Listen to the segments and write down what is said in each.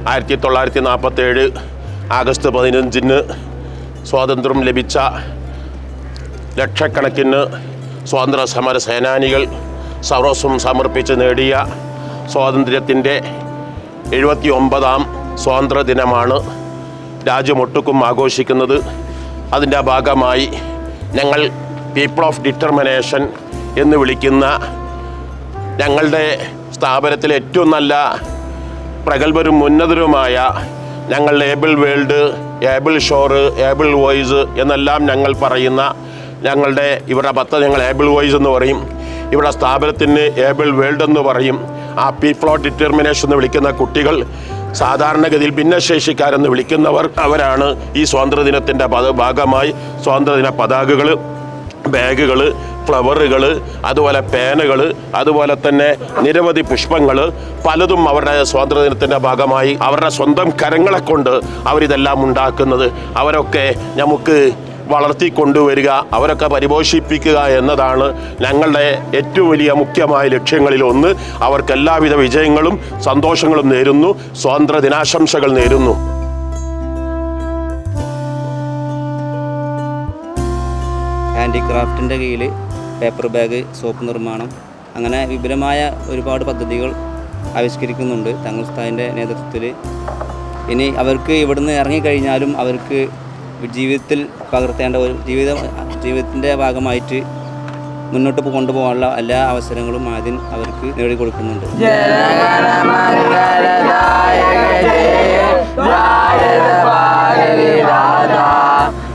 1947 August 15 സ്വാതന്ത്ര്യം ലഭിച്ച ലക്ഷക്കണക്കിന് സ്വാതന്ത്ര്യ സമര സേനാനികൾ സർവസ്വം സമർപ്പിച്ച് നേടിയ സ്വാതന്ത്ര്യത്തിൻ്റെ 79ാം സ്വാതന്ത്ര്യ ദിനമാണ് രാജ്യമൊട്ടുക്കും ആഘോഷിക്കുന്നത്. അതിൻ്റെ ഭാഗമായി ഞങ്ങൾ പീപ്പിൾ ഓഫ് ഡിറ്റർമിനേഷൻ എന്ന് വിളിക്കുന്ന ഞങ്ങളുടെ സ്ഥാപനത്തിലെ ഏറ്റവും നല്ല പ്രഗത്ഭരും ഉന്നതരുമായ ഞങ്ങൾ able world, able shore, able voice എന്നെല്ലാം ഞങ്ങൾ പറയുന്ന ഞങ്ങളുടെ ഇവരുടെ പദ്ധതി ഞങ്ങൾ ഏബിൾ വോയിസ് എന്ന് പറയും, ഇവിടെ സ്ഥാപനത്തിന് ഏബിൾ വേൾഡ് എന്ന് പറയും. ആ പീപ്പിൾ ഓഫ് ഡിറ്റർമിനേഷൻ എന്ന് വിളിക്കുന്ന കുട്ടികൾ സാധാരണഗതിയിൽ ഭിന്നശേഷിക്കാരെന്ന് വിളിക്കുന്നവർ അവരാണ് ഈ സ്വാതന്ത്ര്യദിനത്തിൻ്റെ ഭാഗമായി സ്വാതന്ത്ര്യദിന പതാകകൾ, ബാഗുകൾ, ഫ്ലവറുകൾ, അതുപോലെ പേനകൾ, അതുപോലെ തന്നെ നിരവധി പുഷ്പങ്ങൾ പലതും അവരുടെ സ്വാതന്ത്ര്യദിനത്തിൻ്റെ ഭാഗമായി അവരുടെ സ്വന്തം കരങ്ങളെ കൊണ്ട് അവരിതെല്ലാം ഉണ്ടാക്കുന്നത്. അവരൊക്കെ നമുക്ക് വളർത്തിക്കൊണ്ടുവരിക, അവരൊക്കെ പരിപോഷിപ്പിക്കുക എന്നതാണ് ഞങ്ങളുടെ ഏറ്റവും വലിയ മുഖ്യമായ ലക്ഷ്യങ്ങളിൽ ഒന്ന്. അവർക്ക് എല്ലാവിധ വിജയങ്ങളും സന്തോഷങ്ങളും നേരുന്നു. സ്വാതന്ത്ര്യ ദിനാശംസകൾ നേരുന്നു. ഹാൻഡിക്രാഫ്റ്റിൻ്റെ കീഴിൽ പേപ്പർ ബാഗ്, സോപ്പ് നിർമ്മാണം, അങ്ങനെ വിപുലമായ ഒരുപാട് പദ്ധതികൾ ആവിഷ്കരിക്കുന്നുണ്ട് തങ്ങൾ ഉസ്താദിൻ്റെ നേതൃത്വത്തിൽ. ഇനി അവർക്ക് ഇവിടുന്ന് ഇറങ്ങിക്കഴിഞ്ഞാലും അവർക്ക് ജീവിതത്തിൽ പകർത്തേണ്ട ഒരു ജീവിതത്തിൻ്റെ ഭാഗമായിട്ട് മുന്നോട്ട് കൊണ്ടുപോകാനുള്ള എല്ലാ അവസരങ്ങളും ആദ്യം അവർക്ക് നേടിക്കൊടുക്കുന്നുണ്ട്.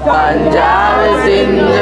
പഞ്ചാബ് സിന്ധ്